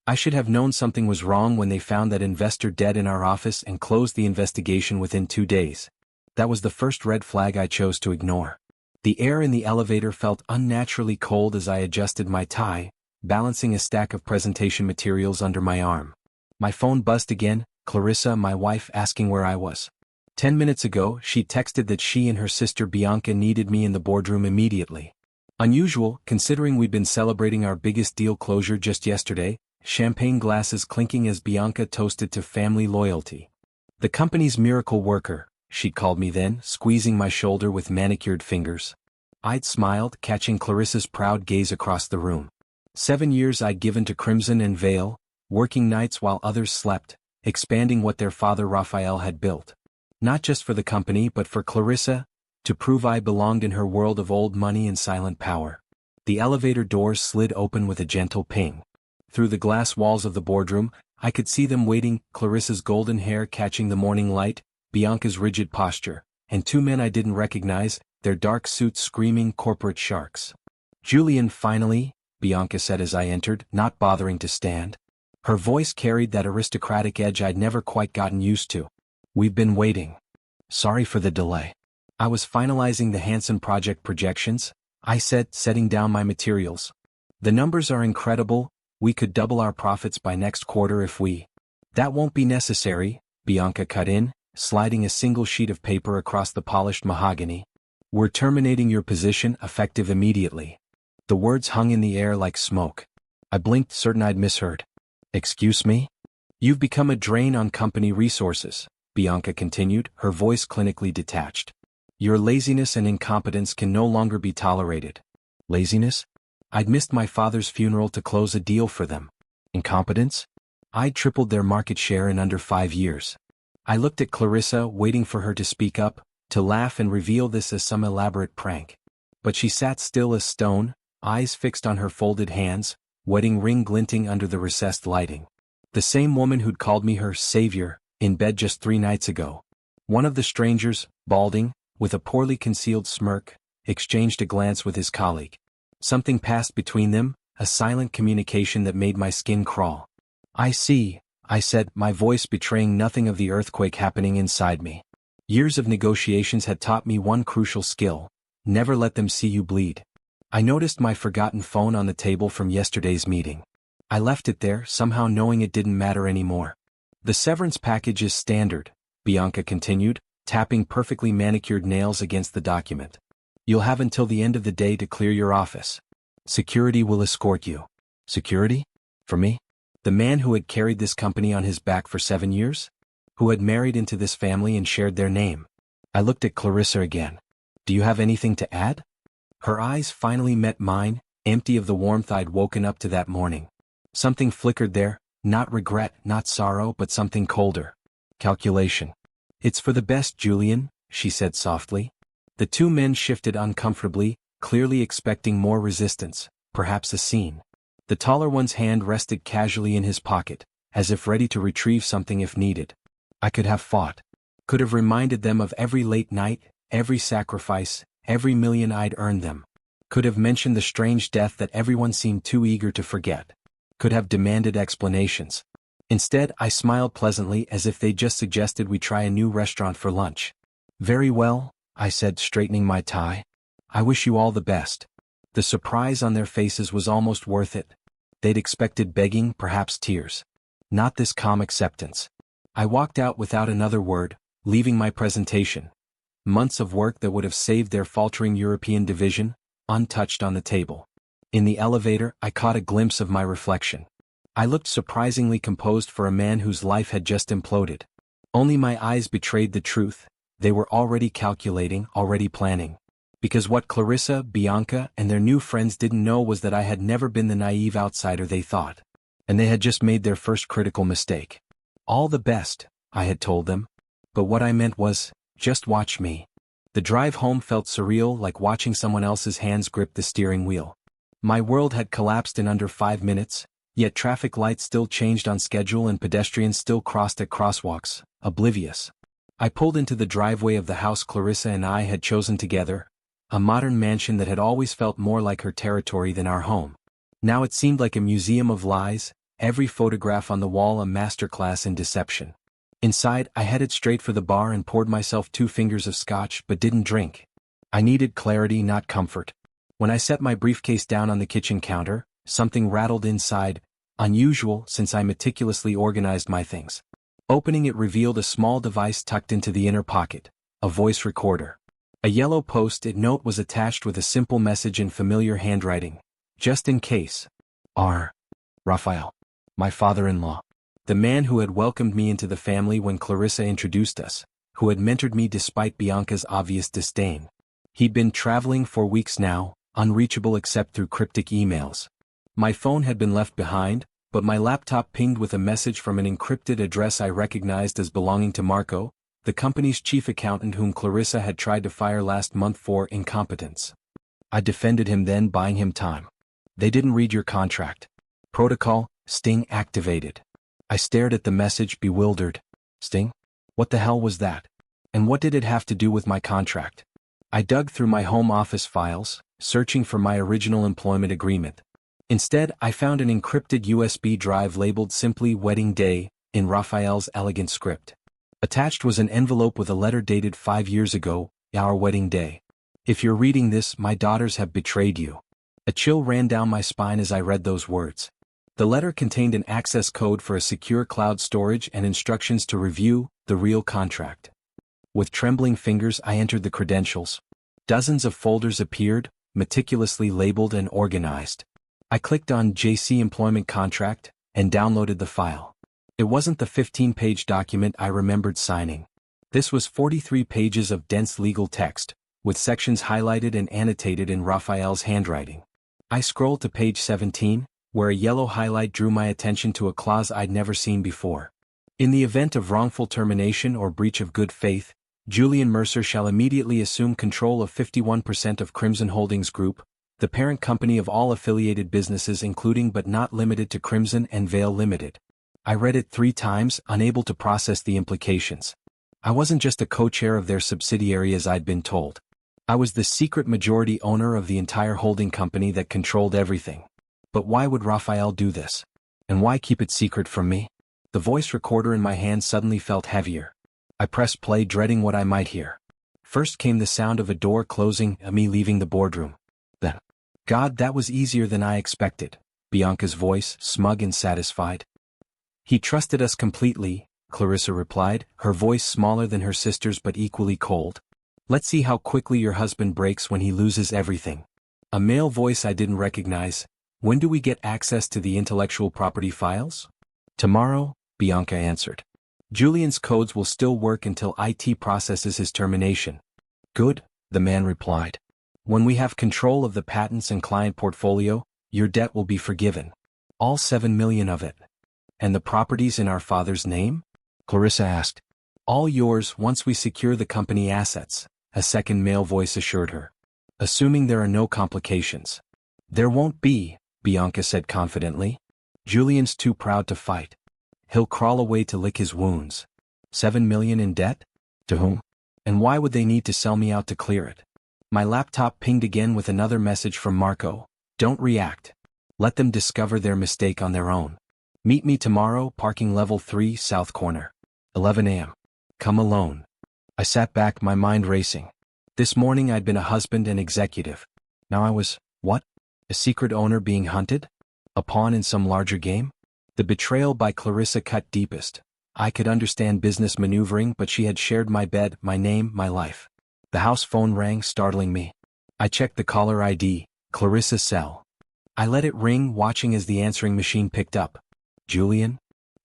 I should have known something was wrong when they found that investor dead in our office and closed the investigation within 2 days. That was the first red flag I chose to ignore. The air in the elevator felt unnaturally cold as I adjusted my tie, balancing a stack of presentation materials under my arm. My phone buzzed again, Clarissa, my wife, asking where I was. 10 minutes ago, she texted that she and her sister Bianca needed me in the boardroom immediately. Unusual, considering we'd been celebrating our biggest deal closure just yesterday, champagne glasses clinking as Bianca toasted to family loyalty. The company's miracle worker, she called me then, squeezing my shoulder with manicured fingers. I'd smiled, catching Clarissa's proud gaze across the room. 7 years I'd given to Crimson and Veil, working nights while others slept, expanding what their father Raphael had built. Not just for the company but for Clarissa, to prove I belonged in her world of old money and silent power. The elevator doors slid open with a gentle ping. Through the glass walls of the boardroom, I could see them waiting, Clarissa's golden hair catching the morning light, Bianca's rigid posture, and 2 men I didn't recognize, their dark suits screaming corporate sharks. Julian, finally, Bianca said as I entered, not bothering to stand. Her voice carried that aristocratic edge I'd never quite gotten used to. We've been waiting. Sorry for the delay. I was finalizing the Hanson project projections, I said, setting down my materials. The numbers are incredible, we could double our profits by next quarter if we. That won't be necessary, Bianca cut in, sliding a single sheet of paper across the polished mahogany. We're terminating your position, effective immediately. The words hung in the air like smoke. I blinked, certain I'd misheard. Excuse me? You've become a drain on company resources, Bianca continued, her voice clinically detached. Your laziness and incompetence can no longer be tolerated. Laziness? I'd missed my father's funeral to close a deal for them. Incompetence? I'd tripled their market share in under 5 years. I looked at Clarissa, waiting for her to speak up, to laugh and reveal this as some elaborate prank. But she sat still as stone, eyes fixed on her folded hands, wedding ring glinting under the recessed lighting. The same woman who'd called me her savior, in bed just 3 nights ago. One of the strangers, balding, with a poorly concealed smirk, exchanged a glance with his colleague. Something passed between them, a silent communication that made my skin crawl. I see, I said, my voice betraying nothing of the earthquake happening inside me. Years of negotiations had taught me one crucial skill: never let them see you bleed. I noticed my forgotten phone on the table from yesterday's meeting. I left it there, somehow knowing it didn't matter anymore. The severance package is standard, Bianca continued, tapping perfectly manicured nails against the document. You'll have until the end of the day to clear your office. Security will escort you. Security? For me? The man who had carried this company on his back for 7 years? Who had married into this family and shared their name? I looked at Clarissa again. Do you have anything to add? Her eyes finally met mine, empty of the warmth I'd woken up to that morning. Something flickered there, not regret, not sorrow, but something colder. Calculation. It's for the best, Julian, she said softly. The 2 men shifted uncomfortably, clearly expecting more resistance, perhaps a scene. The taller one's hand rested casually in his pocket, as if ready to retrieve something if needed. I could have fought. Could have reminded them of every late night, every sacrifice, every million I'd earned them. Could have mentioned the strange death that everyone seemed too eager to forget. Could have demanded explanations. Instead, I smiled pleasantly as if they'd just suggested we try a new restaurant for lunch. Very well, I said, straightening my tie. I wish you all the best. The surprise on their faces was almost worth it. They'd expected begging, perhaps tears. Not this calm acceptance. I walked out without another word, leaving my presentation. Months of work that would have saved their faltering European division, untouched on the table. In the elevator, I caught a glimpse of my reflection. I looked surprisingly composed for a man whose life had just imploded. Only my eyes betrayed the truth. They were already calculating, already planning. Because what Clarissa, Bianca, and their new friends didn't know was that I had never been the naive outsider they thought. And they had just made their first critical mistake. All the best, I had told them. But what I meant was, just watch me. The drive home felt surreal, like watching someone else's hands grip the steering wheel. My world had collapsed in under 5 minutes, yet traffic lights still changed on schedule and pedestrians still crossed at crosswalks, oblivious. I pulled into the driveway of the house Clarissa and I had chosen together, a modern mansion that had always felt more like her territory than our home. Now it seemed like a museum of lies, every photograph on the wall a masterclass in deception. Inside, I headed straight for the bar and poured myself 2 fingers of scotch but didn't drink. I needed clarity, not comfort. When I set my briefcase down on the kitchen counter, something rattled inside, unusual since I meticulously organized my things. Opening it revealed a small device tucked into the inner pocket, a voice recorder. A yellow post-it note was attached with a simple message in familiar handwriting. Just in case. R. Raphael. My father-in-law. The man who had welcomed me into the family when Clarissa introduced us, who had mentored me despite Bianca's obvious disdain. He'd been traveling for weeks now, unreachable except through cryptic emails. My phone had been left behind, but my laptop pinged with a message from an encrypted address I recognized as belonging to Marco, the company's chief accountant whom Clarissa had tried to fire last month for incompetence. I defended him then, buying him time. They didn't read your contract. Protocol, Sting activated. I stared at the message, bewildered. Sting? What the hell was that? And what did it have to do with my contract? I dug through my home office files, searching for my original employment agreement. Instead, I found an encrypted USB drive labeled simply Wedding Day, in Raphael's elegant script. Attached was an envelope with a letter dated 5 years ago, our wedding day. If you're reading this, my daughters have betrayed you. A chill ran down my spine as I read those words. The letter contained an access code for a secure cloud storage and instructions to review the real contract. With trembling fingers, I entered the credentials. Dozens of folders appeared, meticulously labeled and organized. I clicked on JC Employment Contract and downloaded the file. It wasn't the 15-page document I remembered signing. This was 43 pages of dense legal text, with sections highlighted and annotated in Raphael's handwriting. I scrolled to page 17, where a yellow highlight drew my attention to a clause I'd never seen before. In the event of wrongful termination or breach of good faith, Julian Mercer shall immediately assume control of 51% of Crimson Holdings Group, the parent company of all affiliated businesses including but not limited to Crimson and Vale Limited. I read it 3 times, unable to process the implications. I wasn't just a co-chair of their subsidiary as I'd been told. I was the secret majority owner of the entire holding company that controlled everything. But why would Raphael do this? And why keep it secret from me? The voice recorder in my hand suddenly felt heavier. I pressed play, dreading what I might hear. First came the sound of a door closing, me leaving the boardroom. Then, God, that was easier than I expected. Bianca's voice, smug and satisfied. He trusted us completely, Clarissa replied, her voice smaller than her sister's but equally cold. Let's see how quickly your husband breaks when he loses everything. A male voice I didn't recognize. When do we get access to the intellectual property files? Tomorrow, Bianca answered. Julian's codes will still work until IT processes his termination. Good, the man replied. When we have control of the patents and client portfolio, your debt will be forgiven. All 7 million of it. And the properties in our father's name? Clarissa asked. All yours once we secure the company assets, a second male voice assured her. Assuming there are no complications. There won't be, Bianca said confidently. Julian's too proud to fight. He'll crawl away to lick his wounds. 7 million in debt? To whom? And why would they need to sell me out to clear it? My laptop pinged again with another message from Marco. Don't react. Let them discover their mistake on their own. Meet me tomorrow, parking level 3, south corner. 11 a.m. Come alone. I sat back, my mind racing. This morning I'd been a husband and executive. Now I was, what? A secret owner being hunted? A pawn in some larger game? The betrayal by Clarissa cut deepest. I could understand business maneuvering, but she had shared my bed, my name, my life. The house phone rang, startling me. I checked the caller ID, Clarissa's cell. I let it ring, watching as the answering machine picked up. Julian?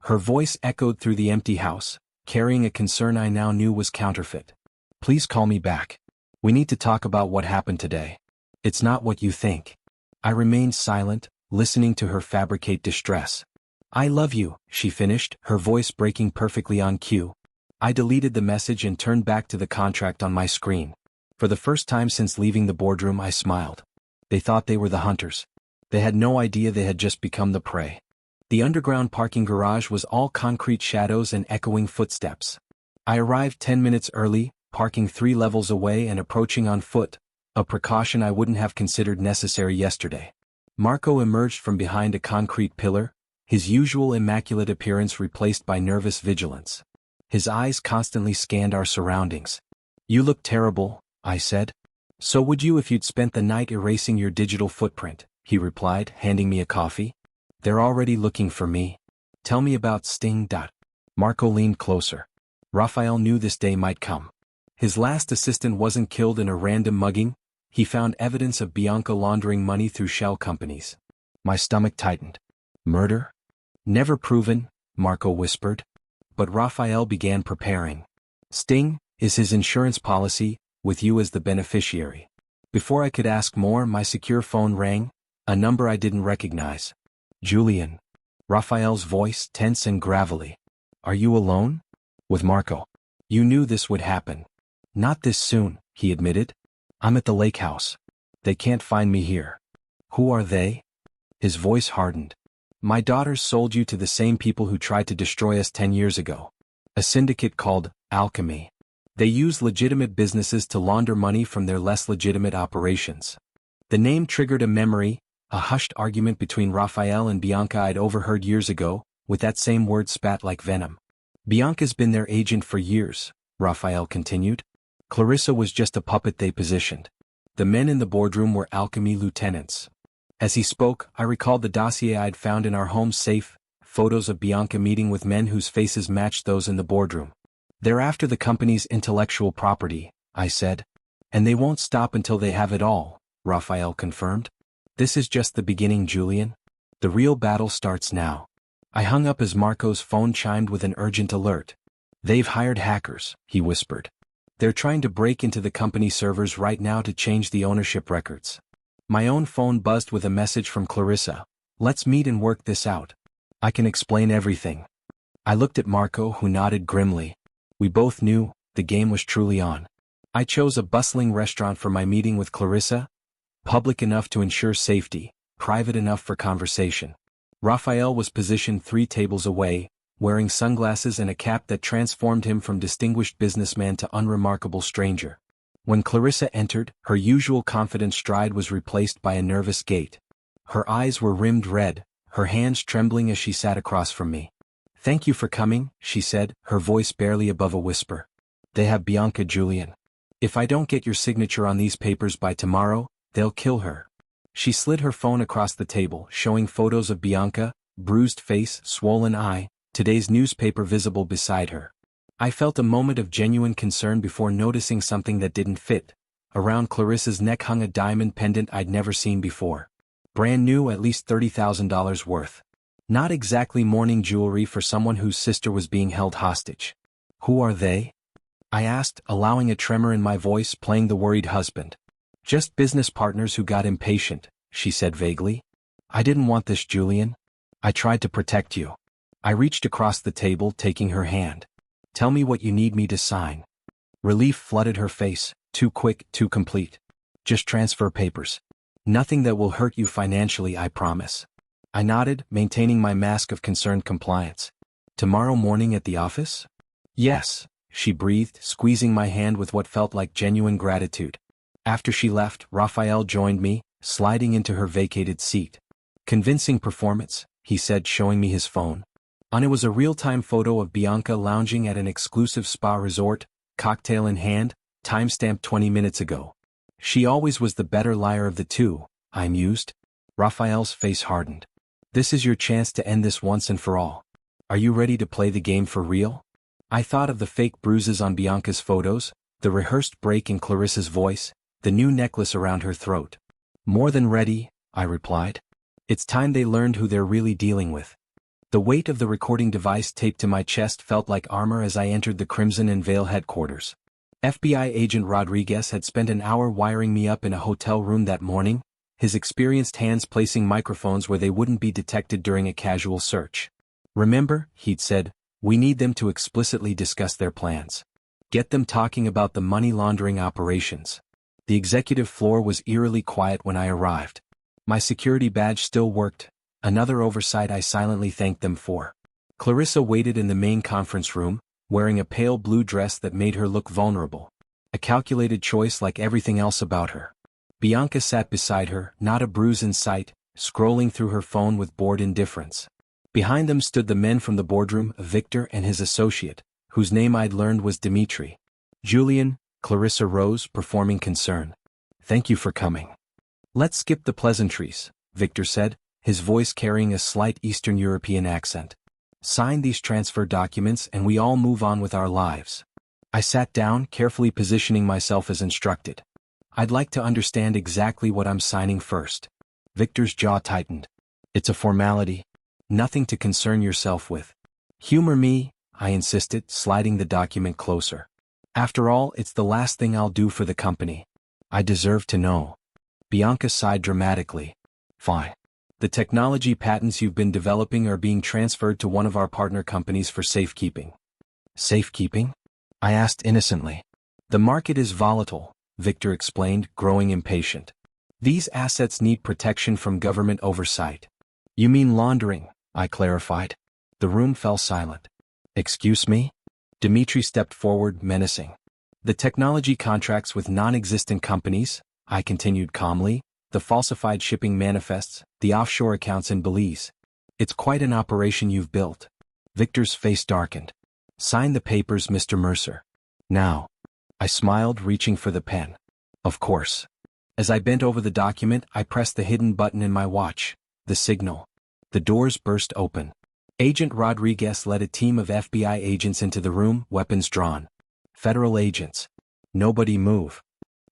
Her voice echoed through the empty house, carrying a concern I now knew was counterfeit. Please call me back. We need to talk about what happened today. It's not what you think. I remained silent, listening to her fabricate distress. I love you, she finished, her voice breaking perfectly on cue. I deleted the message and turned back to the contract on my screen. For the first time since leaving the boardroom, I smiled. They thought they were the hunters. They had no idea they had just become the prey. The underground parking garage was all concrete shadows and echoing footsteps. I arrived 10 minutes early, parking 3 levels away and approaching on foot, a precaution I wouldn't have considered necessary yesterday. Marco emerged from behind a concrete pillar, his usual immaculate appearance replaced by nervous vigilance. His eyes constantly scanned our surroundings. "You look terrible," I said. "So would you if you'd spent the night erasing your digital footprint," he replied, handing me a coffee. "They're already looking for me. Tell me about Sting. Marco leaned closer. Raphael knew this day might come. His last assistant wasn't killed in a random mugging. He found evidence of Bianca laundering money through shell companies. My stomach tightened. Murder? Never proven, Marco whispered. But Raphael began preparing. Sting is his insurance policy, with you as the beneficiary. Before I could ask more, my secure phone rang, a number I didn't recognize. Julian. Raphael's voice tense and gravelly. Are you alone? With Marco. You knew this would happen. Not this soon, he admitted. I'm at the lake house. They can't find me here. Who are they? His voice hardened. My daughters sold you to the same people who tried to destroy us 10 years ago. A syndicate called Alchemy. They use legitimate businesses to launder money from their less legitimate operations. The name triggered a memory, a hushed argument between Raphael and Bianca I'd overheard years ago, with that same word spat like venom. Bianca's been their agent for years, Raphael continued. Clarissa was just a puppet they positioned. The men in the boardroom were Alchemy lieutenants. As he spoke, I recalled the dossier I'd found in our home safe, photos of Bianca meeting with men whose faces matched those in the boardroom. They're after the company's intellectual property, I said. And they won't stop until they have it all, Raphael confirmed. This is just the beginning, Julian. The real battle starts now. I hung up as Marco's phone chimed with an urgent alert. They've hired hackers, he whispered. They're trying to break into the company servers right now to change the ownership records. My own phone buzzed with a message from Clarissa. Let's meet and work this out. I can explain everything. I looked at Marco, who nodded grimly. We both knew the game was truly on. I chose a bustling restaurant for my meeting with Clarissa, public enough to ensure safety, private enough for conversation. Raphael was positioned 3 tables away, wearing sunglasses and a cap that transformed him from distinguished businessman to unremarkable stranger. When Clarissa entered, her usual confident stride was replaced by a nervous gait. Her eyes were rimmed red, her hands trembling as she sat across from me. Thank you for coming, she said, her voice barely above a whisper. They have Bianca, Julian. If I don't get your signature on these papers by tomorrow, they'll kill her. She slid her phone across the table, showing photos of Bianca, bruised face, swollen eye, today's newspaper visible beside her. I felt a moment of genuine concern before noticing something that didn't fit. Around Clarissa's neck hung a diamond pendant I'd never seen before. Brand new, at least $30,000 worth. Not exactly mourning jewelry for someone whose sister was being held hostage. Who are they? I asked, allowing a tremor in my voice, playing the worried husband. Just business partners who got impatient, she said vaguely. I didn't want this, Julian. I tried to protect you. I reached across the table, taking her hand. Tell me what you need me to sign. Relief flooded her face, too quick, too complete. Just transfer papers. Nothing that will hurt you financially, I promise. I nodded, maintaining my mask of concerned compliance. Tomorrow morning at the office? Yes, she breathed, squeezing my hand with what felt like genuine gratitude. After she left, Raphael joined me, sliding into her vacated seat. Convincing performance, he said, showing me his phone. On it was a real-time photo of Bianca lounging at an exclusive spa resort, cocktail in hand, timestamped 20 minutes ago. She always was the better liar of the two, I mused. Raphael's face hardened. This is your chance to end this once and for all. Are you ready to play the game for real? I thought of the fake bruises on Bianca's photos, the rehearsed break in Clarissa's voice, the new necklace around her throat. More than ready, I replied. It's time they learned who they're really dealing with. The weight of the recording device taped to my chest felt like armor as I entered the Crimson and Veil headquarters. FBI agent Rodriguez had spent an hour wiring me up in a hotel room that morning, his experienced hands placing microphones where they wouldn't be detected during a casual search. Remember, he'd said, we need them to explicitly discuss their plans. Get them talking about the money laundering operations. The executive floor was eerily quiet when I arrived. My security badge still worked, another oversight I silently thanked them for. Clarissa waited in the main conference room, wearing a pale blue dress that made her look vulnerable. A calculated choice like everything else about her. Bianca sat beside her, not a bruise in sight, scrolling through her phone with bored indifference. Behind them stood the men from the boardroom, Victor and his associate, whose name I'd learned was Dimitri. Julian, Clarissa rose, performing concern. Thank you for coming. Let's skip the pleasantries, Victor said, his voice carrying a slight Eastern European accent. Sign these transfer documents and we all move on with our lives. I sat down, carefully positioning myself as instructed. I'd like to understand exactly what I'm signing first. Victor's jaw tightened. It's a formality. Nothing to concern yourself with. Humor me, I insisted, sliding the document closer. After all, it's the last thing I'll do for the company. I deserve to know. Bianca sighed dramatically. Fine. The technology patents you've been developing are being transferred to one of our partner companies for safekeeping. Safekeeping? I asked innocently. The market is volatile, Victor explained, growing impatient. These assets need protection from government oversight. You mean laundering, I clarified. The room fell silent. Excuse me? Dimitri stepped forward, menacing. The technology contracts with non-existent companies, I continued calmly, the falsified shipping manifests, the offshore accounts in Belize. It's quite an operation you've built. Victor's face darkened. Sign the papers, Mr. Mercer. Now. I smiled, reaching for the pen. Of course. As I bent over the document, I pressed the hidden button in my watch. The signal. The doors burst open. Agent Rodriguez led a team of FBI agents into the room, weapons drawn. Federal agents. Nobody move.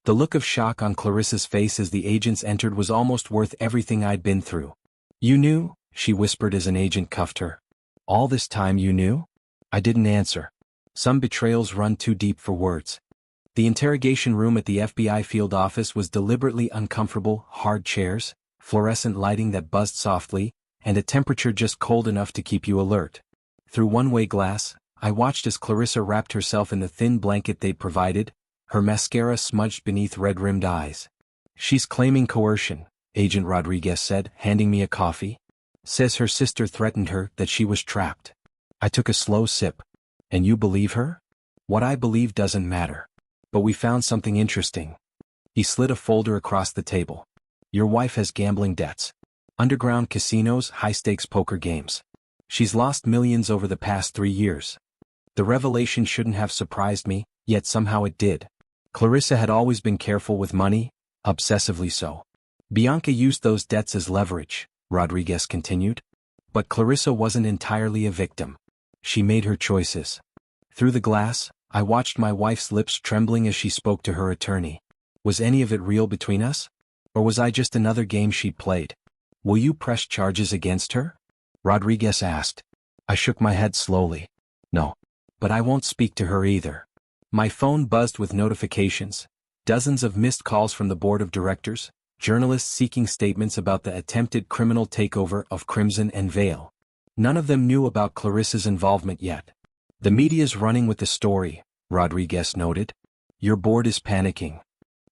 The look of shock on Clarissa's face as the agents entered was almost worth everything I'd been through. You knew? She whispered as an agent cuffed her. All this time you knew? I didn't answer. Some betrayals run too deep for words. The interrogation room at the FBI field office was deliberately uncomfortable, hard chairs, fluorescent lighting that buzzed softly, and a temperature just cold enough to keep you alert. Through one-way glass, I watched as Clarissa wrapped herself in the thin blanket they'd provided, her mascara smudged beneath red-rimmed eyes. She's claiming coercion, Agent Rodriguez said, handing me a coffee. Says her sister threatened her, that she was trapped. I took a slow sip. And you believe her? What I believe doesn't matter. But we found something interesting. He slid a folder across the table. Your wife has gambling debts. Underground casinos, high-stakes poker games. She's lost millions over the past 3 years. The revelation shouldn't have surprised me, yet somehow it did. Clarissa had always been careful with money, obsessively so. Bianca used those debts as leverage, Rodriguez continued. But Clarissa wasn't entirely a victim. She made her choices. Through the glass, I watched my wife's lips trembling as she spoke to her attorney. Was any of it real between us? Or was I just another game she'd played? Will you press charges against her? Rodriguez asked. I shook my head slowly. No. But I won't speak to her either. My phone buzzed with notifications, dozens of missed calls from the board of directors, journalists seeking statements about the attempted criminal takeover of Crimson and Veil. None of them knew about Clarissa's involvement yet. The media's running with the story, Rodriguez noted. Your board is panicking.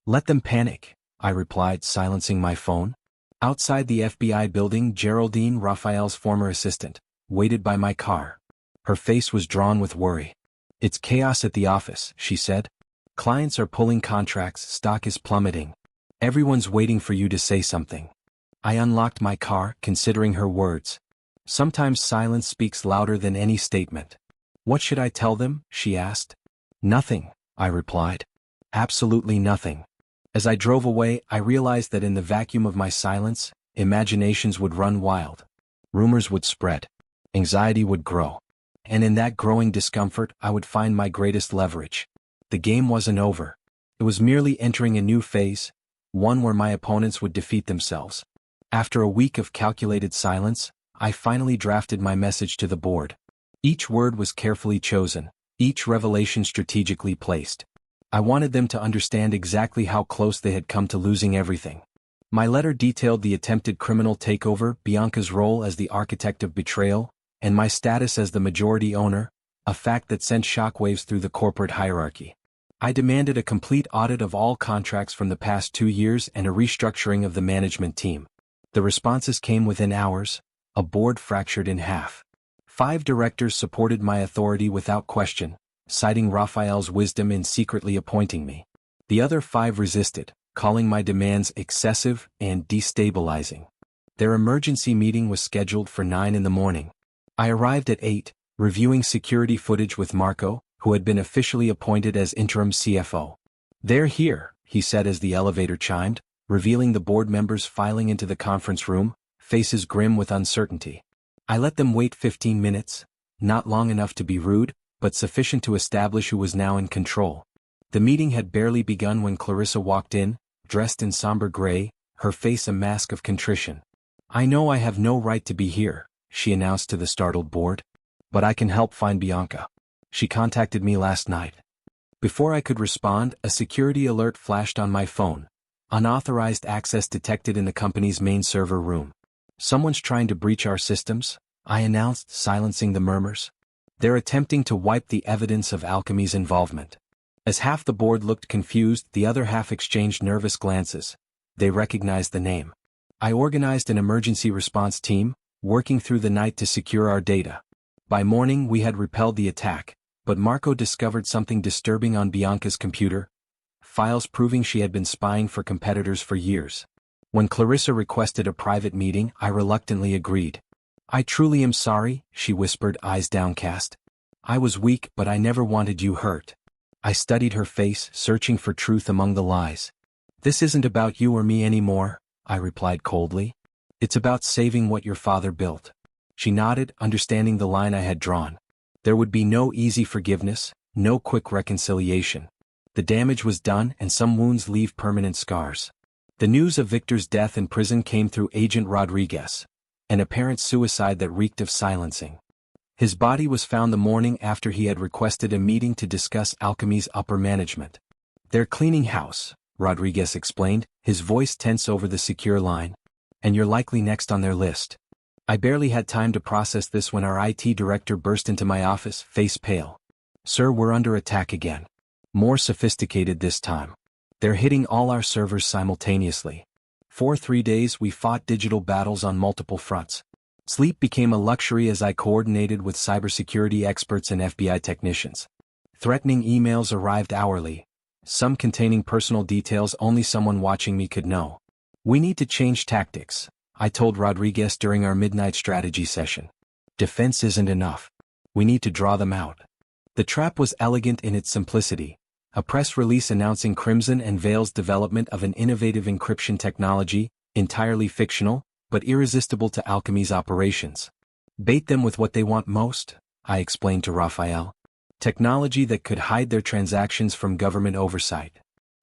Let them panic, I replied, silencing my phone. Outside the FBI building, Geraldine, Raphael's former assistant, waited by my car. Her face was drawn with worry. It's chaos at the office, she said. Clients are pulling contracts, stock is plummeting. Everyone's waiting for you to say something. I unlocked my car, considering her words. Sometimes silence speaks louder than any statement. What should I tell them? She asked. Nothing, I replied. Absolutely nothing. As I drove away, I realized that in the vacuum of my silence, imaginations would run wild. Rumors would spread. Anxiety would grow. And in that growing discomfort, I would find my greatest leverage. The game wasn't over. It was merely entering a new phase, one where my opponents would defeat themselves. After a week of calculated silence, I finally drafted my message to the board. Each word was carefully chosen, each revelation strategically placed. I wanted them to understand exactly how close they had come to losing everything. My letter detailed the attempted criminal takeover, Bianca's role as the architect of betrayal, and my status as the majority owner, a fact that sent shockwaves through the corporate hierarchy. I demanded a complete audit of all contracts from the past 2 years and a restructuring of the management team. The responses came within hours, a board fractured in half. 5 directors supported my authority without question, citing Raphael's wisdom in secretly appointing me. The other 5 resisted, calling my demands excessive and destabilizing. Their emergency meeting was scheduled for 9 in the morning. I arrived at 8, reviewing security footage with Marco, who had been officially appointed as interim CFO. "They're here," he said as the elevator chimed, revealing the board members filing into the conference room, faces grim with uncertainty. I let them wait 15 minutes, not long enough to be rude, but sufficient to establish who was now in control. The meeting had barely begun when Clarissa walked in, dressed in somber gray, her face a mask of contrition. "I know I have no right to be here," she announced to the startled board. "But I can help find Bianca. She contacted me last night." Before I could respond, a security alert flashed on my phone. Unauthorized access detected in the company's main server room. "Someone's trying to breach our systems," I announced, silencing the murmurs. "They're attempting to wipe the evidence of Alchemy's involvement." As half the board looked confused, the other half exchanged nervous glances. They recognized the name. I organized an emergency response team, working through the night to secure our data. By morning we had repelled the attack, but Marco discovered something disturbing on Bianca's computer, files proving she had been spying for competitors for years. When Clarissa requested a private meeting, I reluctantly agreed. "I truly am sorry," she whispered, eyes downcast. "I was weak, but I never wanted you hurt." I studied her face, searching for truth among the lies. "This isn't about you or me anymore," I replied coldly. "It's about saving what your father built." She nodded, understanding the line I had drawn. There would be no easy forgiveness, no quick reconciliation. The damage was done, and some wounds leave permanent scars. The news of Victor's death in prison came through Agent Rodriguez, an apparent suicide that reeked of silencing. His body was found the morning after he had requested a meeting to discuss Alchemy's upper management. "They're cleaning house," Rodriguez explained, his voice tense over the secure line. "And you're likely next on their list." I barely had time to process this when our IT director burst into my office, face pale. "Sir, we're under attack again. More sophisticated this time. They're hitting all our servers simultaneously. For 3 days we fought digital battles on multiple fronts. Sleep became a luxury as I coordinated with cybersecurity experts and FBI technicians. Threatening emails arrived hourly, some containing personal details only someone watching me could know. "We need to change tactics," I told Rodriguez during our midnight strategy session. "Defense isn't enough. We need to draw them out." The trap was elegant in its simplicity. A press release announcing Crimson and Veil's development of an innovative encryption technology, entirely fictional, but irresistible to Alchemy's operations. "Bait them with what they want most," I explained to Raphael. "Technology that could hide their transactions from government oversight."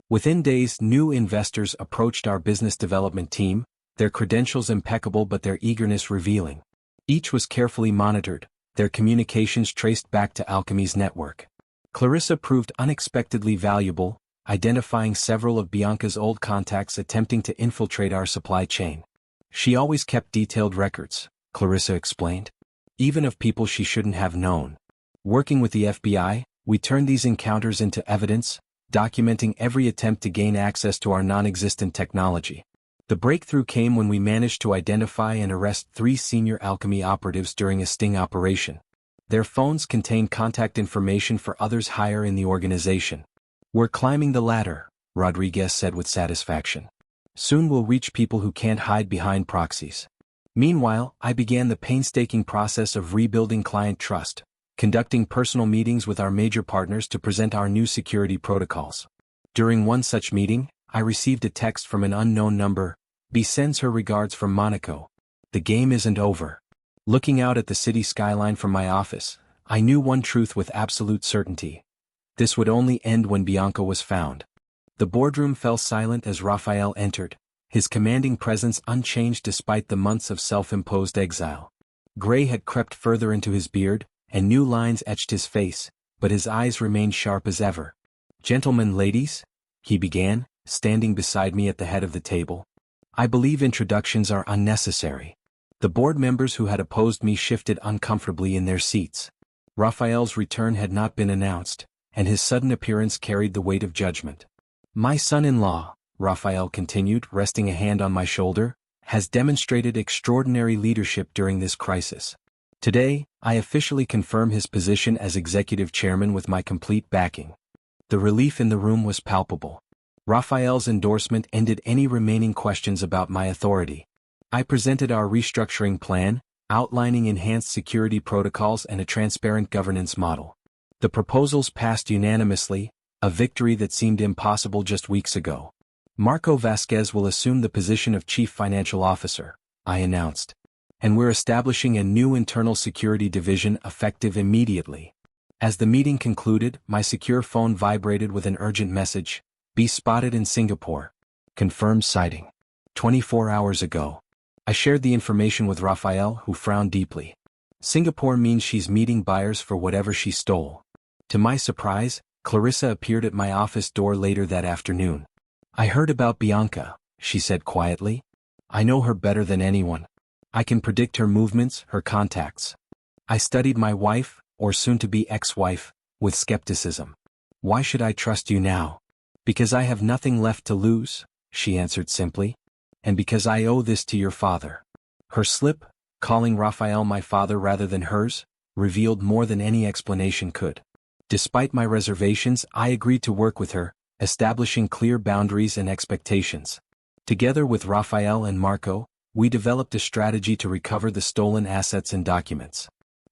Within days, new investors approached our business development team, their credentials impeccable but their eagerness revealing. Each was carefully monitored, their communications traced back to Alchemy's network. Clarissa proved unexpectedly valuable, identifying several of Bianca's old contacts attempting to infiltrate our supply chain. "She always kept detailed records," Clarissa explained, "even of people she shouldn't have known." Working with the FBI, we turned these encounters into evidence, documenting every attempt to gain access to our non-existent technology. The breakthrough came when we managed to identify and arrest 3 senior Alchemy operatives during a sting operation. Their phones contained contact information for others higher in the organization. "We're climbing the ladder," Rodriguez said with satisfaction. "Soon we'll reach people who can't hide behind proxies." Meanwhile, I began the painstaking process of rebuilding client trust, conducting personal meetings with our major partners to present our new security protocols. During one such meeting, I received a text from an unknown number. "B sends her regards from Monaco. The game isn't over." Looking out at the city skyline from my office, I knew one truth with absolute certainty. This would only end when Bianca was found. The boardroom fell silent as Raphael entered, his commanding presence unchanged despite the months of self-imposed exile. Gray had crept further into his beard, and new lines etched his face, but his eyes remained sharp as ever. "Gentlemen, ladies," he began, standing beside me at the head of the table. "I believe introductions are unnecessary." The board members who had opposed me shifted uncomfortably in their seats. Raphael's return had not been announced, and his sudden appearance carried the weight of judgment. "My son-in-law," Raphael continued, resting a hand on my shoulder, "has demonstrated extraordinary leadership during this crisis. Today, I officially confirm his position as executive chairman with my complete backing." The relief in the room was palpable. Raphael's endorsement ended any remaining questions about my authority. I presented our restructuring plan, outlining enhanced security protocols and a transparent governance model. The proposals passed unanimously, a victory that seemed impossible just weeks ago. Marco Vasquez will assume the position of Chief Financial Officer, I announced. And we're establishing a new internal security division effective immediately. As the meeting concluded, my secure phone vibrated with an urgent message: be spotted in Singapore. Confirmed sighting. 24 hours ago. I shared the information with Rafael, who frowned deeply. Singapore means she's meeting buyers for whatever she stole. To my surprise, Clarissa appeared at my office door later that afternoon. I heard about Bianca, she said quietly. I know her better than anyone. I can predict her movements, her contacts. I studied my wife, or soon-to-be ex-wife, with skepticism. Why should I trust you now? Because I have nothing left to lose, she answered simply. And because I owe this to your father. Her slip, calling Rafael my father rather than hers, revealed more than any explanation could. Despite my reservations, I agreed to work with her, establishing clear boundaries and expectations. Together with Rafael and Marco, we developed a strategy to recover the stolen assets and documents.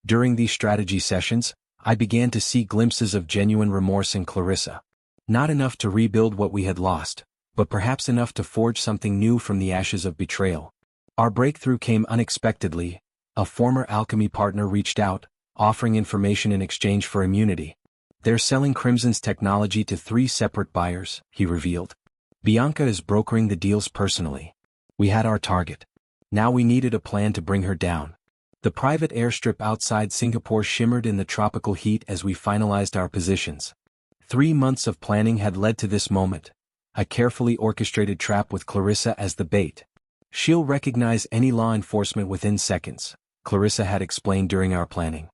During these strategy sessions, I began to see glimpses of genuine remorse in Clarissa. Not enough to rebuild what we had lost, but perhaps enough to forge something new from the ashes of betrayal. Our breakthrough came unexpectedly. A former alchemy partner reached out, offering information in exchange for immunity. They're selling Crimson's technology to 3 separate buyers, he revealed. Bianca is brokering the deals personally. We had our target. Now we needed a plan to bring her down. The private airstrip outside Singapore shimmered in the tropical heat as we finalized our positions. 3 months of planning had led to this moment. A carefully orchestrated trap with Clarissa as the bait. She'll recognize any law enforcement within seconds, Clarissa had explained during our planning.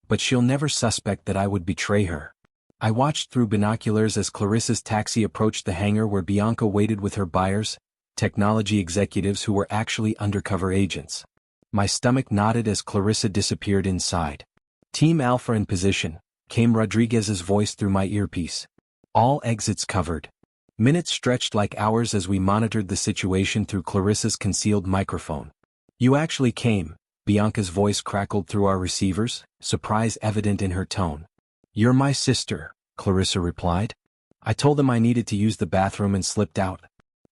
But she'll never suspect that I would betray her. I watched through binoculars as Clarissa's taxi approached the hangar where Bianca waited with her buyers, technology executives who were actually undercover agents. My stomach knotted as Clarissa disappeared inside. Team Alpha in position, came Rodriguez's voice through my earpiece. All exits covered. Minutes stretched like hours as we monitored the situation through Clarissa's concealed microphone. You actually came, Bianca's voice crackled through our receivers, surprise evident in her tone. You're my sister, Clarissa replied. I told them I needed to use the bathroom and slipped out.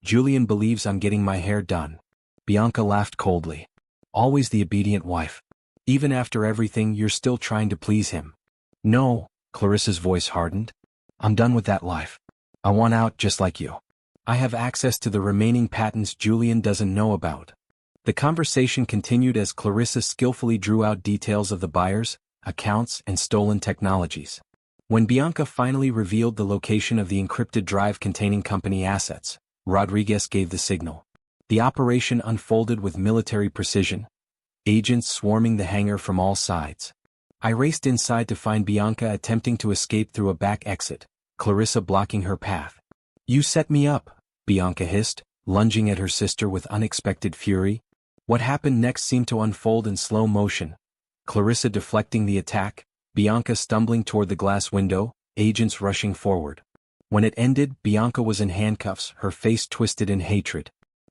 Julian believes I'm getting my hair done. Bianca laughed coldly. Always the obedient wife. Even after everything, you're still trying to please him. No, Clarissa's voice hardened. I'm done with that life. I want out just like you. I have access to the remaining patents Julian doesn't know about. The conversation continued as Clarissa skillfully drew out details of the buyers, accounts, and stolen technologies. When Bianca finally revealed the location of the encrypted drive containing company assets, Rodriguez gave the signal. The operation unfolded with military precision, agents swarming the hangar from all sides. I raced inside to find Bianca attempting to escape through a back exit, Clarissa blocking her path. You set me up, Bianca hissed, lunging at her sister with unexpected fury. What happened next seemed to unfold in slow motion. Clarissa deflecting the attack, Bianca stumbling toward the glass window, agents rushing forward. When it ended, Bianca was in handcuffs, her face twisted in hatred.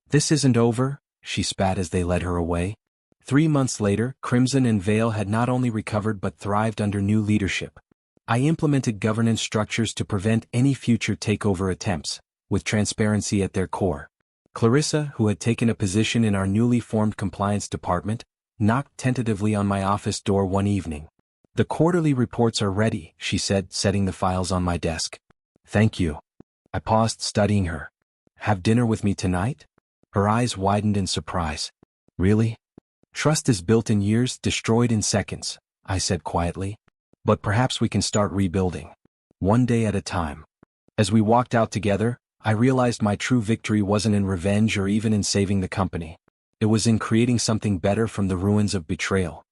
This isn't over, she spat as they led her away. 3 months later, Crimson and Vale had not only recovered but thrived under new leadership. I implemented governance structures to prevent any future takeover attempts, with transparency at their core. Clarissa, who had taken a position in our newly formed compliance department, knocked tentatively on my office door one evening. The quarterly reports are ready, she said, setting the files on my desk. Thank you. I paused, studying her. Have dinner with me tonight? Her eyes widened in surprise. Really? Trust is built in years, destroyed in seconds, I said quietly. But perhaps we can start rebuilding. One day at a time. As we walked out together, I realized my true victory wasn't in revenge or even in saving the company. It was in creating something better from the ruins of betrayal.